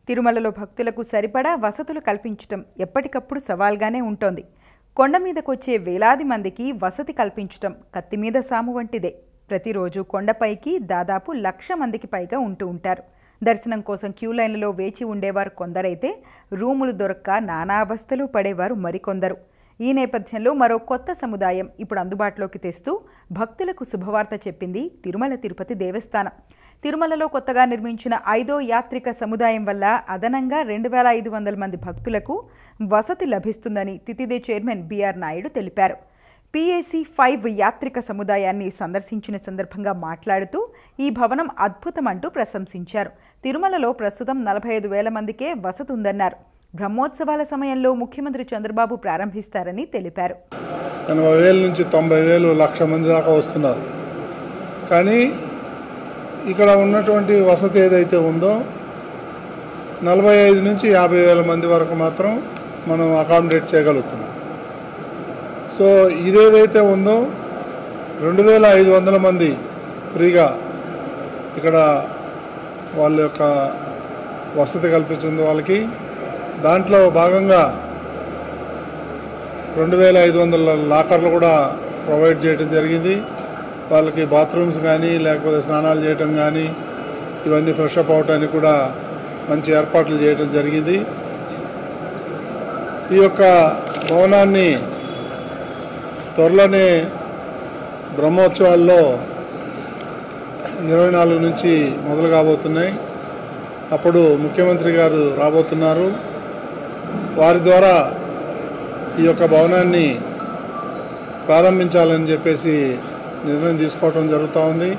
తిరుమలలో భక్తులకు సరిపడా వసతులు కల్పించడం ఎప్పటికప్పుడు సవాల్గానే ఉంటోంది. కొండ మీదకొచ్చే వేలాది మందికి వసతి కల్పించడం కత్తిమీద సాము వంటిదే. ప్రతిరోజు కొండపైకి దాదాపు 1,00,000 మందికి పైగా ఉంటారు. దర్శనం కోసం క్యూ లైన్లలో వేచి ఉండేవారు కొందరైతే రూములు దొరక్క నానా అవస్థలు పడేవారు మరికొందరు. ఈ నేపథ్యంలో మరో కొత్త సముదాయం ఇప్పుడు అందుబాటులోకి తెస్తూ భక్తులకు శుభవార్త చెప్పింది తిరుమల తిరుపతి దేవస్థానం. తిరుమలలో కొత్తగా నిర్మించిన 5వ యాత్రిక సముదాయం వల్ల అదనంగా 2,500 మంది భక్తులకు వసతి లభిస్తుందని తితిదే చైర్మన్ బిఆర్ నాయుడు తెలిపారు. PAC 5 యాత్రిక సముదాయాన్ని సందర్శించిన సందర్భంగా మాట్లాడుతూ ఈ భవనం అద్భుతమంటూ ప్రశంసించారు. తిరుమలలో ప్రస్తుతం 45,000 మందికే వసతి ఉందన్నారు. బ్రహ్మోత్సవాల సమయంలో ముఖ్యమంత్రి చంద్రబాబు ప్రారంభిస్తారని తెలిపారు. 80,000 నుంచి 90,000 1,00,000 మంది దాకా వస్తున్నారు. కానీ ఇక్కడ ఉన్నటువంటి వసతి ఏదైతే ఉందో 45 నుంచి 50,000 మంది వరకు మాత్రం మనం అకామిడేట్ చేయగలుగుతున్నాం. సో ఇదేదైతే ఉందో 2,500 మంది ఫ్రీగా ఇక్కడ వాళ్ళ యొక్క వసతి కల్పించింది వాళ్ళకి. దాంట్లో భాగంగా 2,500 లాకర్లు కూడా ప్రొవైడ్ చేయడం జరిగింది. వాళ్ళకి బాత్రూమ్స్ కానీ లేకపోతే స్నానాలు చేయటం కానీ ఇవన్నీ ఫ్రెష్ అప్ అవటానికి కూడా మంచి ఏర్పాట్లు చేయడం జరిగింది. ఈ యొక్క భవనాన్ని త్వరలోనే బ్రహ్మోత్సవాల్లో 24 నుంచి మొదలు కాబోతున్నాయి. అప్పుడు ముఖ్యమంత్రి గారు రాబోతున్నారు. వారి ద్వారా ఈ యొక్క భవనాన్ని ప్రారంభించాలని చెప్పేసి నిర్ణయం తీసుకోవడం జరుగుతూ ఉంది.